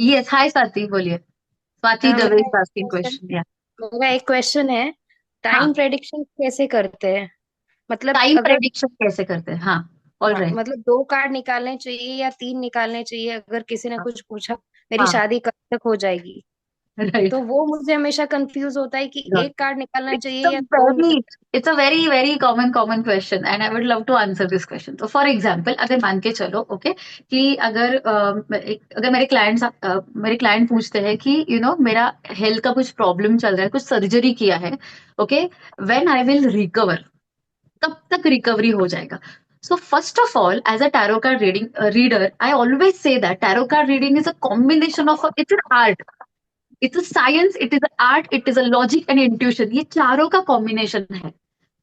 Yes, हाय स्वाति, बोलिए। स्वाति दवे मेरा is एक आस्किंग क्वेश्चन क्वेश्चन, या। मेरा एक क्वेश्चन है। टाइम हाँ, प्रेडिक्शन कैसे करते हैं? मतलब टाइम अगर प्रेडिक्शन कैसे करते हैं, हाँ। ऑल हाँ, राइट। मतलब दो कार्ड निकालने चाहिए या तीन निकालने चाहिए? अगर किसी ने कुछ पूछा मेरी हाँ, शादी कब तक हो जाएगी, राइट। तो वो मुझे हमेशा कंफ्यूज होता है कि एक कार्ड निकालना चाहिए It's a या दो very, निकाल। it's a very common question, and I would love to answer this question. तो फॉर एग्जाम्पल, अगर मान के चलो, ओके, कि अगर अगर मेरे क्लाइंट पूछते हैं कि मेरा हेल्थ का कुछ प्रॉब्लम चल रहा है, कुछ सर्जरी किया है, okay, when I will recover, कब तक रिकवरी हो जाएगा? So first of all, as a tarot card reading reader, I always say that tarot card reading is a combination of, it's an art, it's a science, it is a art, it is a logic and intuition, ये चारों का combination है।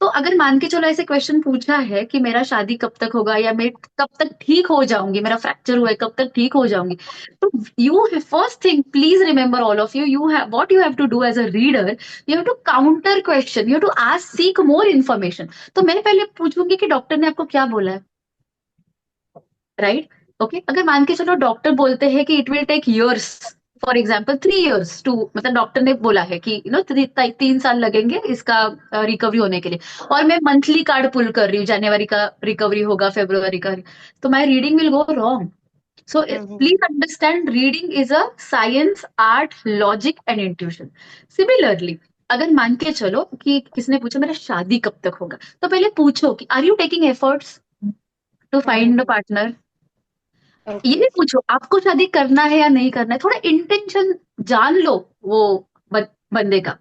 तो अगर मान के चलो ऐसे क्वेश्चन पूछा है कि मेरा शादी कब तक होगा, या मैं कब तक ठीक हो जाऊंगी, मेरा फ्रैक्चर हुआ है कब तक ठीक हो जाऊंगी, तो you first thing, please remember all of you, you have what you have to do as a reader, you have to counter question, you have to ask, seek more information. तो मैं पहले पूछूंगी कि डॉक्टर ने आपको क्या बोला है, राइट? ओके, अगर मान के चलो डॉक्टर बोलते हैं कि it will take years, for example 3 years two, मतलब डॉक्टर ने बोला है कि 3 साल लगेंगे इसका रिकवरी होने के लिए, और मैं मंथली कार्ड पुल कर रही हूँ, जनवरी का रिकवरी होगा, फेब्रुवरी का, तो my reading will go wrong. So hmm. Please understand, reading is a science, art, logic and intuition. Similarly, अगर मान के चलो कि किसने पूछा मेरा शादी कब तक होगा, तो पहले पूछो कि are you taking efforts to find a partner. ये ओके। भी पूछो आपको शादी करना है या नहीं करना है, थोड़ा इंटेंशन जान लो वो बंदे का।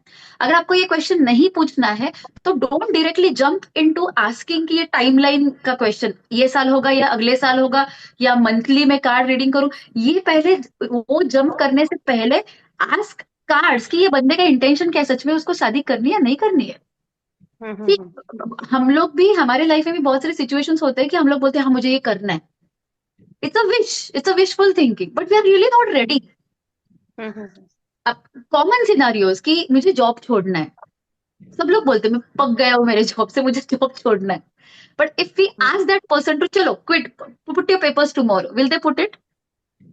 अगर आपको ये क्वेश्चन नहीं पूछना है, तो don't directly jump into asking कि ये टाइमलाइन का क्वेश्चन, ये साल होगा या अगले साल होगा, या मंथली में कार्ड रीडिंग करूं। ये पहले, वो जंप करने से पहले आस्क कार्ड्स कि ये बंदे का इंटेंशन क्या है, सच में उसको शादी करनी है या नहीं करनी है। See, हम्म। हम लोग भी, हमारे लाइफ में भी बहुत सारे सिचुएशंस होते हैं कि हम लोग बोलते हैं हाँ मुझे ये करना है, it's a wishful thinking, but we are really not ready. Hmm. अब कॉमन सिनारियोज कि मुझे जॉब छोड़ना है, सब लोग बोलते हैं मैं पक गया हूँ मेरे जॉब से, मुझे जॉब छोड़ना है। But if we ask that person to चलो quit, put your papers tomorrow, will they put it?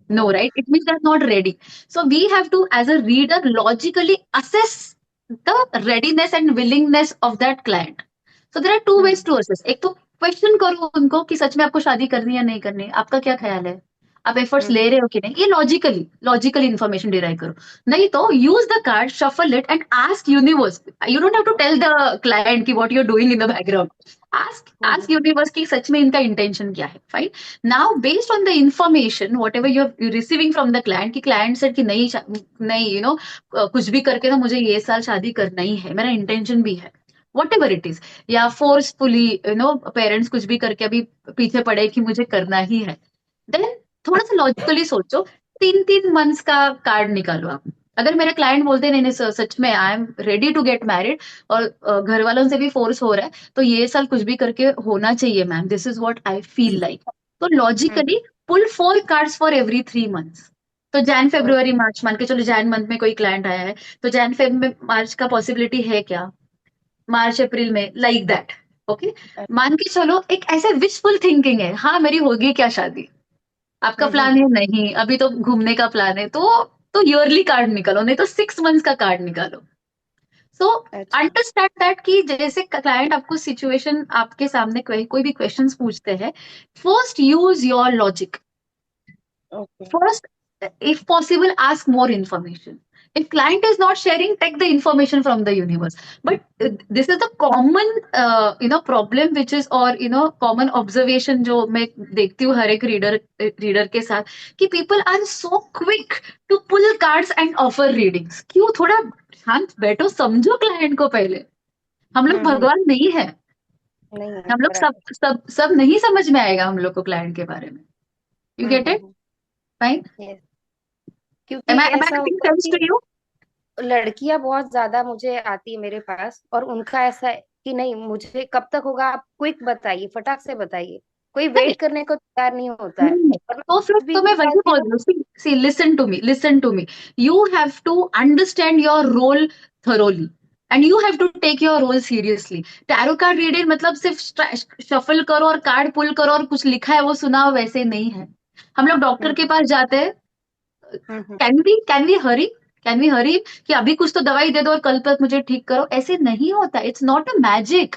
No, right? It means they're not ready. So we have to, as a reader, logically assess the readiness and willingness of that client. So there are two ways to assess. एक तो question करो उनको कि सच में आपको शादी करनी है या नहीं करनी है, आपका क्या ख्याल है, आप एफर्ट्स ले रहे हो कि नहीं, ये लॉजिकली इन्फॉर्मेशन डिराइव करो। नहीं तो use the card, shuffle it and ask universe. You don't have to tell the client कि what you are doing in the background. Ask ask universe कि सच में इनका इंटेंशन क्या है, fine. Now based on the information whatever you are receiving from the client, कि client said कि नहीं, नहीं, कुछ भी करके ना मुझे ये साल शादी करना ही है, मेरा इंटेंशन भी है, वॉट एवर इट इज, या फोर्सफुली पेरेंट्स कुछ भी करके अभी पीछे पड़े कि मुझे करना ही है, देन थोड़ा सा लॉजिकली सोचो, 3 3 मंथ्स का कार्ड निकालो आप। अगर मेरे क्लाइंट बोलते हैं नहीं नहीं सर, सच में I am ready to get married, और घर वालों से भी फोर्स हो रहा है, तो ये साल कुछ भी करके होना चाहिए ma'am, this is what I feel like. तो logically pull 4 cards for every 3 months. तो जैन फेब्रुवरी मार्च, मान के चलो जैन मंथ में कोई क्लाइंट आया है, तो जैन फेब में मार्च का पॉसिबिलिटी है क्या, मार्च अप्रैल में, लाइक दैट। ओके, मान के चलो एक ऐसे विशफुल थिंकिंग है, हाँ मेरी होगी क्या शादी, आपका प्लान है नहीं, अभी तो घूमने का प्लान है, तो ईयरली कार्ड निकालो, नहीं तो 6 मंथ्स का कार्ड निकालो। सो अच्छा। अंडरस्टैंड दैट कि जैसे क्लाइंट आपको सिचुएशन आपके सामने कोई भी क्वेश्चंस पूछते हैं, first use your logic. Okay. First, if possible, ask more information. If client is not sharing, take the information from the universe. But this is the common, problem which is, or common observation जो मैं देखती हूँ हर एक reader के साथ, कि people are so quick to pull cards and offer readings। क्यों? थोड़ा शांत बैठो, समझो क्लाइंट को पहले। हम लोग हम्म। भगवान नहीं है, नहीं है हम लोग सब बराबर। सब सब नहीं समझ में आएगा हम लोग को क्लाइंट के बारे में। You get it? Hmm. Fine. Yes. क्योंकि Am I ऐसा making होता है sense to कि you? लड़कियां बहुत ज्यादा मुझे आती है मेरे पास, और उनका ऐसा है कि नहीं मुझे कब तक होगा, आप क्विक बताइए, फटाक से बताइए। कोई वेट करने को तैयार नहीं होता है। नहीं, और मैं तो फिर कुछ भी तो मैं वही निकालती बोल हूँ। रही हूँ, see listen to me, you have to understand your role thoroughly, and you have to take your role seriously. Tarot card reading मतलब सिर्फ शफल करो और कार्ड पुल करो और कुछ लिखा है वो सुनाओ, वैसे नहीं है। हम लोग डॉक्टर के हम्म। पास जाते हैं, हम्म कैन वी हरी कि अभी कुछ तो दवाई दे दो और कल तक मुझे ठीक करो, ऐसे नहीं होता, it's not a magic.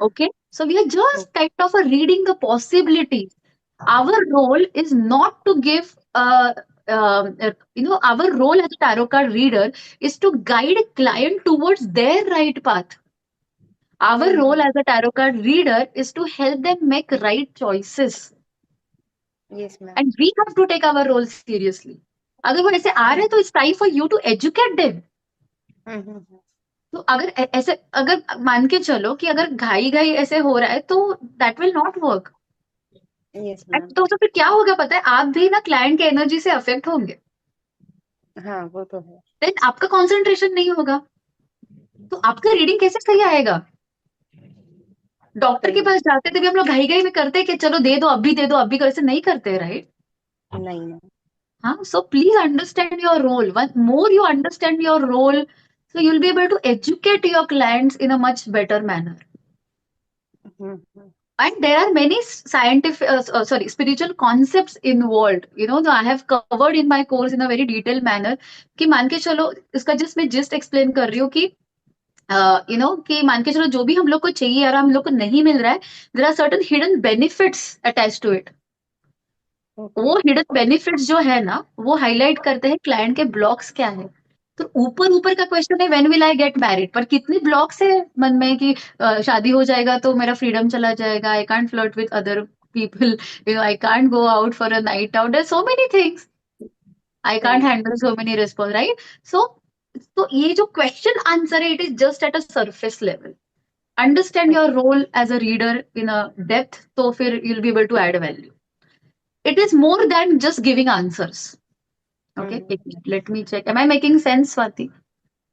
Okay, so we are just kind of reading the possibilities. Our role is not to give, our role as a tarot card reader is to guide a client towards their right path. Our role as a tarot card reader is to help them make right choices. Yes ma'am. And we have to take our role seriously. अगर वो ऐसे आ रहे हैं तो it's time for you to educate them. तो अगर ऐसे, अगर मान के चलो कि अगर घाई घाई ऐसे हो रहा है तो that will not work. Yes ma'am. तो फिर क्या होगा पता है, आप भी ना क्लाइंट के एनर्जी से अफेक्ट होंगे. हाँ वो तो है. देन आपका कंसंट्रेशन नहीं होगा, तो आपका रीडिंग कैसे सही आएगा. डॉक्टर के पास जाते थे भी हम लोग घाई घाई में करते कि चलो दे दो अभी, दे दो अभी, ऐसे नहीं करते, राइट. नहीं मैम. हाँ, so please understand your role. One more you understand your role, so you'll be able to educate your clients in a much better manner. And there are many scientific, spiritual concepts involved. I have covered in my course in a very detailed manner. कि मान के चलो, इसका just मैं just explain कर रही हूँ कि कि मान के चलो जो भी हम लोग को चाहिए और हम लोग को नहीं मिल रहा है, there are certain hidden benefits attach to it. वो हिडन बेनिफिट्स जो है ना, वो हाईलाइट करते हैं क्लाइंट के ब्लॉक्स क्या है. तो ऊपर ऊपर का क्वेश्चन है when will I get married, पर कितने ब्लॉक्स है मन में कि शादी हो जाएगा तो मेरा फ्रीडम चला जाएगा, I can't flirt with other people, I can't go out for a night out, there so many things, I can't handle so many response, right. So तो ये जो क्वेश्चन आंसर है, it is just at a surface level. Understand your role as a reader in a depth, तो फिर you'll be able to add value. It is more than just giving answers. Okay, let me check. Am I making sense, Swati?